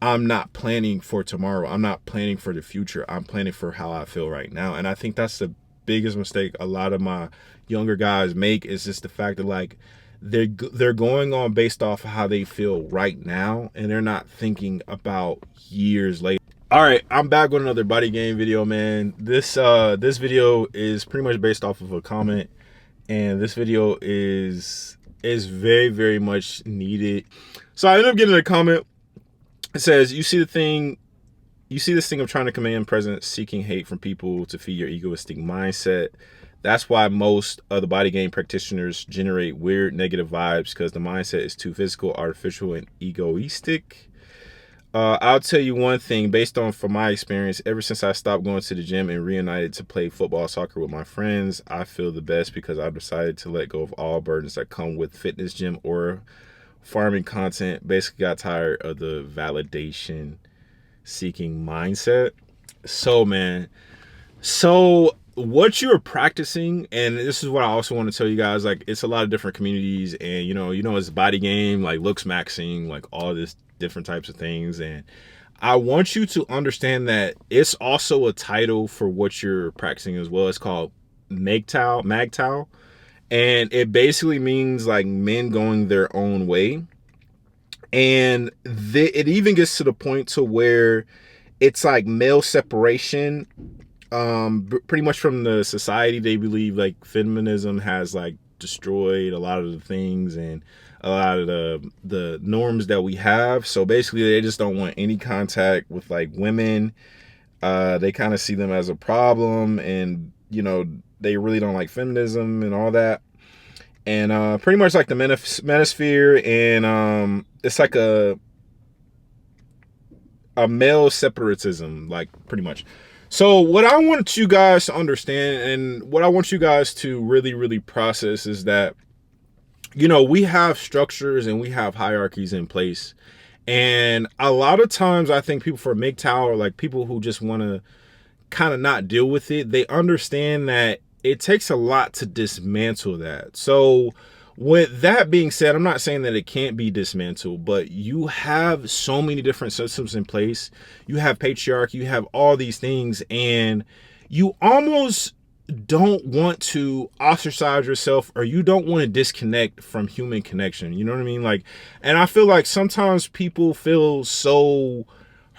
I'm not planning for tomorrow. I'm not planning for the future. I'm planning for how I feel right now. And I think that's the biggest mistake a lot of my younger guys make, is just the fact that like they're going on based off of how they feel right now, and they're not thinking about years later. All right, I'm back with another body game video, man. This video is pretty much based off of a comment, and this video is very, very much needed. So I ended up getting a comment. It says, you see this thing of trying to command presence, seeking hate from people to feed your egoistic mindset. That's why most of the body game practitioners generate weird negative vibes, because the mindset is too physical, artificial, and egoistic. I'll tell you one thing, based on from my experience, ever since I stopped going to the gym and reunited to play football, soccer with my friends, I feel the best, because I've decided to let go of all burdens that come with fitness, gym, or farming content. Basically got tired of the validation seeking mindset. So man, so what you're practicing, and this is what I also want to tell you guys, like it's a lot of different communities, and you know it's body game, like looks maxing, like all this different types of things. And I want you to understand that it's also a title for what you're practicing as well. It's called MGTOW, and it basically means like men going their own way. And it even gets to the point to where it's like male separation, pretty much from the society. They believe like feminism has like destroyed a lot of the things and a lot of the norms that we have. So basically they just don't want any contact with like women. They kind of see them as a problem, and you know they really don't like feminism and all that. And pretty much like the manosphere, and it's like a male separatism, like pretty much. So what I want you guys to understand, and what I want you guys to really, really process, is that, you know, we have structures and we have hierarchies in place. And a lot of times I think people for MGTOW, or like people who just want to kind of not deal with it, they understand that it takes a lot to dismantle that. So with that being said, I'm not saying that it can't be dismantled, but you have so many different systems in place. You have patriarchy, you have all these things, and you almost don't want to ostracize yourself, or you don't want to disconnect from human connection. You know what I mean? Like, and I feel like sometimes people feel so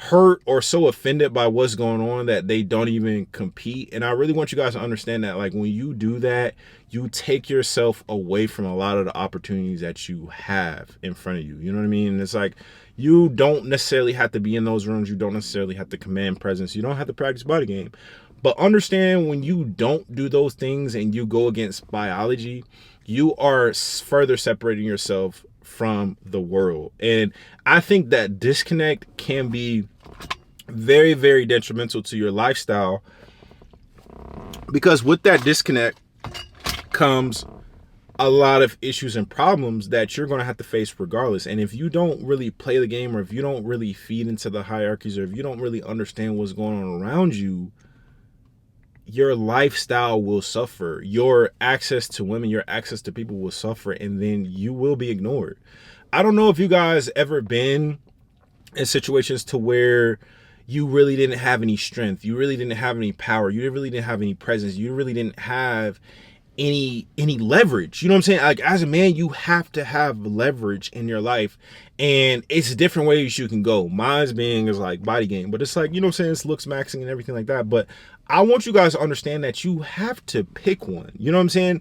hurt or so offended by what's going on that they don't even compete. And I really want you guys to understand that, like, when you do that, you take yourself away from a lot of the opportunities that you have in front of you. You know what I mean? And it's like, you don't necessarily have to be in those rooms. You don't necessarily have to command presence. You don't have to practice body game. But understand, when you don't do those things and you go against biology, you are further separating yourself from the world. And I think that disconnect can be very, very detrimental to your lifestyle, because with that disconnect comes a lot of issues and problems that you're going to have to face regardless. And if you don't really play the game, or if you don't really feed into the hierarchies, or if you don't really understand what's going on around you, your lifestyle will suffer. Your access to women, your access to people will suffer, and then you will be ignored. I don't know if you guys ever been in situations to where you really didn't have any strength, you really didn't have any power, you really didn't have any presence, you really didn't have any leverage. You know what I'm saying? Like, as a man, you have to have leverage in your life, and it's different ways you can go. Mine's being is like body game, but it's like, you know what I'm saying, it's looks maxing and everything like that. But I want you guys to understand that you have to pick one. You know what I'm saying?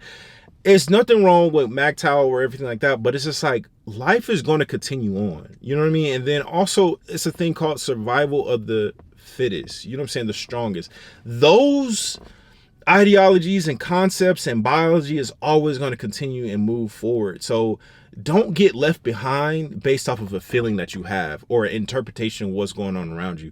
It's nothing wrong with MGTOW or everything like that, but it's just like, life is going to continue on. You know what I mean? And then also, it's a thing called survival of the fittest. You know what I'm saying? The strongest. Those ideologies and concepts and biology is always going to continue and move forward. So don't get left behind based off of a feeling that you have or an interpretation of what's going on around you.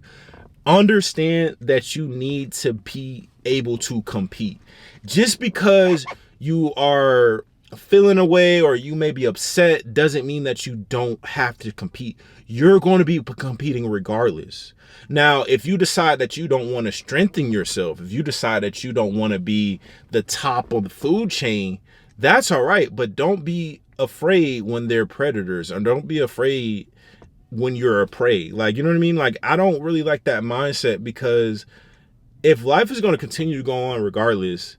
Understand that you need to be able to compete. Just because you are feeling away or you may be upset doesn't mean that you don't have to compete. You're going to be competing regardless. Now, if you decide that you don't want to strengthen yourself, if you decide that you don't want to be the top of the food chain, that's all right. But don't be afraid when they're predators, or don't be afraid when you're a prey. Like, you know what I mean? Like, I don't really like that mindset, because if life is going to continue to go on regardless,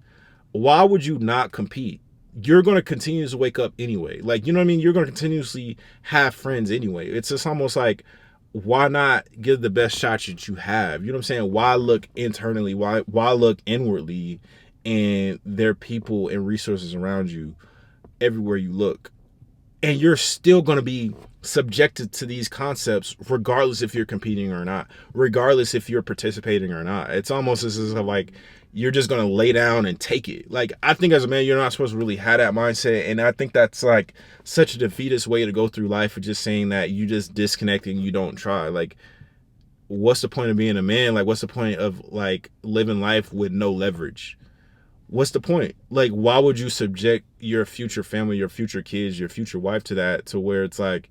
why would you not compete? You're going to continue to wake up anyway. Like, you know what I mean? You're going to continuously have friends anyway. It's just almost like, why not give the best shot that you have? You know what I'm saying? Why look internally? Why look inwardly? And there are people and resources around you everywhere you look. And you're still going to be subjected to these concepts regardless if you're competing or not, regardless if you're participating or not. It's almost as if like you're just going to lay down and take it. Like, I think as a man, you're not supposed to really have that mindset. And I think that's like such a defeatist way to go through life, of just saying that you just disconnect and you don't try. Like, what's the point of being a man? Like, what's the point of like living life with no leverage? What's the point? Like, why would you subject your future family, your future kids, your future wife to that, to where it's like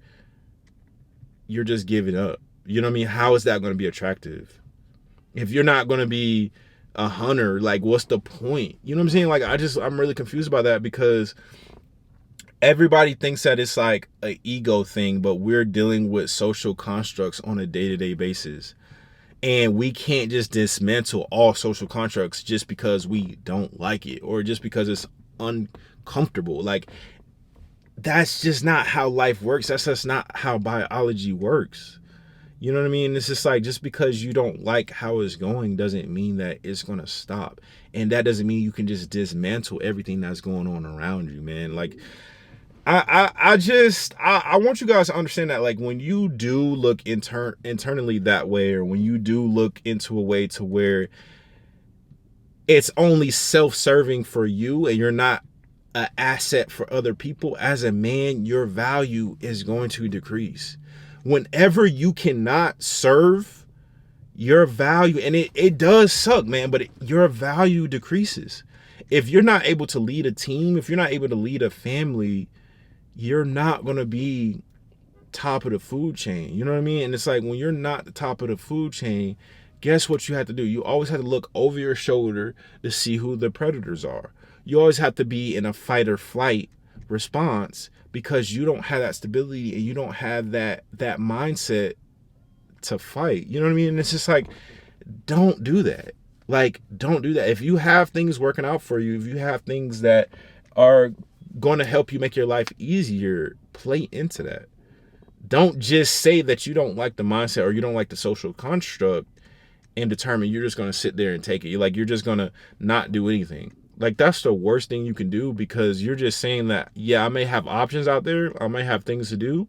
you're just giving up? You know what I mean? How is that going to be attractive? If you're not going to be a hunter, like, what's the point? You know what I'm saying? Like, I'm really confused about that, because everybody thinks that it's like an ego thing, but we're dealing with social constructs on a day-to-day basis. And we can't just dismantle all social constructs just because we don't like it, or just because it's uncomfortable. Like, that's just not how life works. That's just not how biology works. You know what I mean? It's just like, just because you don't like how it's going doesn't mean that it's going to stop. And that doesn't mean you can just dismantle everything that's going on around you, man. Like, I want you guys to understand that, like, when you do look internally that way, or when you do look into a way to where it's only self-serving for you and you're not an asset for other people, as a man, your value is going to decrease. Whenever you cannot serve, your value, and it does suck, man, but your value decreases. If you're not able to lead a team, if you're not able to lead a family, you're not going to be top of the food chain. You know what I mean? And it's like, when you're not the top of the food chain, guess what you have to do? You always have to look over your shoulder to see who the predators are. You always have to be in a fight or flight response, because you don't have that stability and you don't have that mindset to fight. You know what I mean? And it's just like, don't do that. Like, don't do that. If you have things working out for you, if you have things that are going to help you make your life easier, play into that. Don't just say that you don't like the mindset or you don't like the social construct and determine you're just going to sit there and take it. You're just going to not do anything. Like, that's the worst thing you can do, because you're just saying that, yeah, I may have options out there, I may have things to do,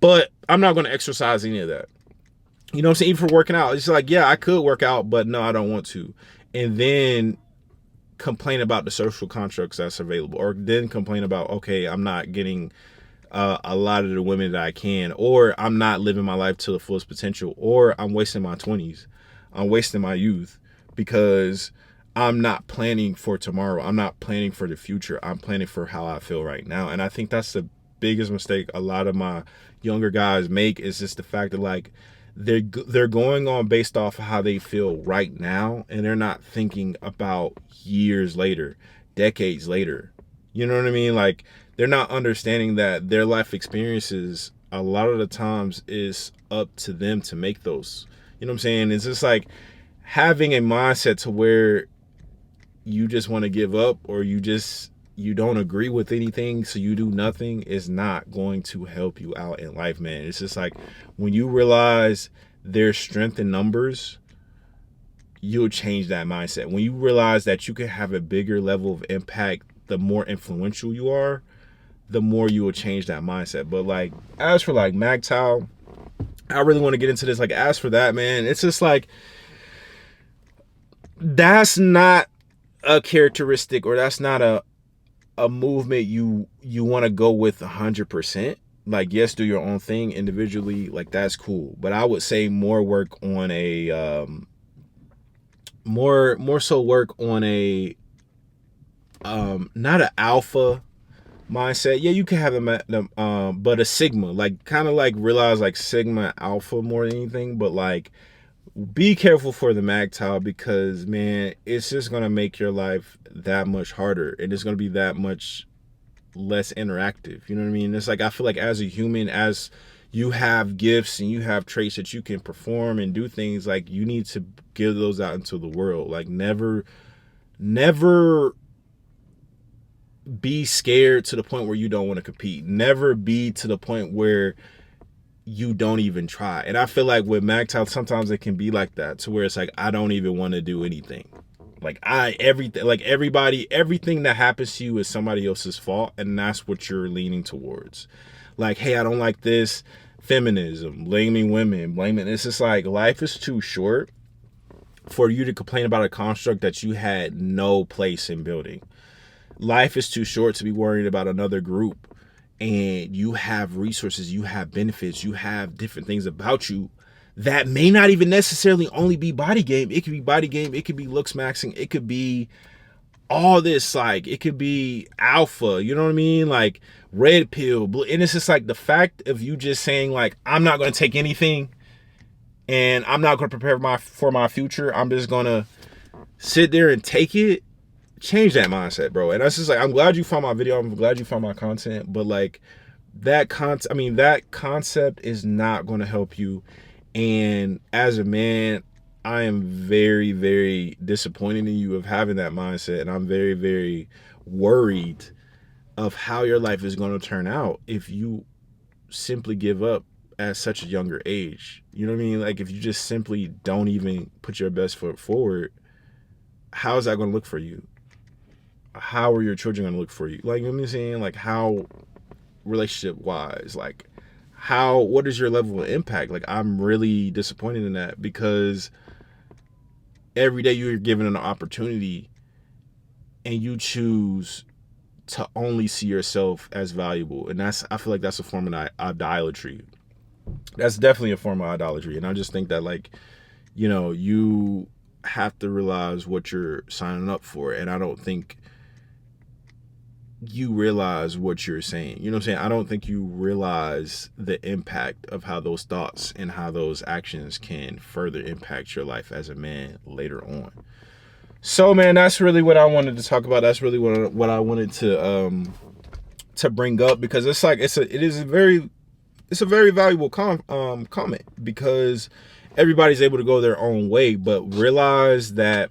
but I'm not going to exercise any of that. You know what I'm saying? Even for working out, it's like, yeah, I could work out, but no, I don't want to. And then complain about the social constructs that's available, or then complain about, okay, I'm not getting a lot of the women that I can, or I'm not living my life to the fullest potential, or I'm wasting my 20s, I'm wasting my youth, because I'm not planning for tomorrow. I'm not planning for the future. I'm planning for how I feel right now. And I think that's the biggest mistake a lot of my younger guys make, is just the fact that, like, they're going on based off of how they feel right now, and they're not thinking about years later, decades later. You know what I mean? Like, they're not understanding that their life experiences a lot of the times is up to them to make those. You know what I'm saying? It's just like having a mindset to where you just want to give up, or you don't agree with anything, so you do nothing, is not going to help you out in life, man. It's just like, when you realize there's strength in numbers, you'll change that mindset. When you realize that you can have a bigger level of impact, the more influential you are, the more you will change that mindset. But like, as for like MGTOW, I really want to get into this. Like, as for that, man, it's just like, that's not a characteristic, or that's not a movement you want to go with 100%. Like, yes, do your own thing individually, like, that's cool, but I would say more work on a more so work on a not an alpha mindset. Yeah, you can have but a sigma, like, kind of like realize like sigma alpha more than anything. But like, be careful for the MGTOW, because man, it's just gonna make your life that much harder, and it's gonna be that much less interactive. You know what I mean? It's like, I feel like as a human, as you have gifts and you have traits that you can perform and do things, like you need to give those out into the world. Like never be scared to the point where you don't want to compete. Never be to the point where you don't even try. And I feel like with MGTOW, sometimes it can be like that, to where it's like, I don't even want to do anything. Like everything that happens to you is somebody else's fault, and that's what you're leaning towards. Like, hey, I don't like this, feminism, blaming women, blaming. It's just like, life is too short for you to complain about a construct that you had no place in building. Life is too short to be worried about another group, and you have resources, you have benefits, you have different things about you that may not even necessarily only be body game. It could be body game, it could be looks maxing, it could be all this, like it could be alpha, you know what I mean? Like red pill, blue. And it's just like the fact of you just saying like, I'm not going to take anything and I'm not going to prepare for my future. I'm just going to sit there and take it. Change that mindset, bro. And that's just like, I'm glad you found my video. I'm glad you found my content, but like that concept is not going to help you. And as a man, I am very, very disappointed in you of having that mindset. And I'm very, very worried of how your life is going to turn out if you simply give up at such a younger age. You know what I mean? Like if you just simply don't even put your best foot forward, how is that going to look for you? How are your children going to look for you? Like, you know what I'm saying? Like how relationship wise, like what is your level of impact? Like I'm really disappointed in that, because every day you're given an opportunity and you choose to only see yourself as valuable. And I feel like that's a form of idolatry. That's definitely a form of idolatry. And I just think that, like, you know, you have to realize what you're signing up for. And I don't think you realize what you're saying. You know what I'm saying? I don't think you realize the impact of how those thoughts and how those actions can further impact your life as a man later on. So, man, that's really what I wanted to talk about. That's really what I wanted to bring up, because it's like it's a very valuable comment, because everybody's able to go their own way, but realize that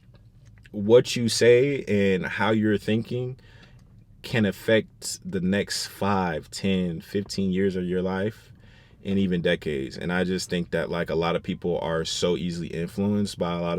what you say and how you're thinking can affect the next 5, 10, 15 years of your life, and even decades. And I just think that like a lot of people are so easily influenced by a lot of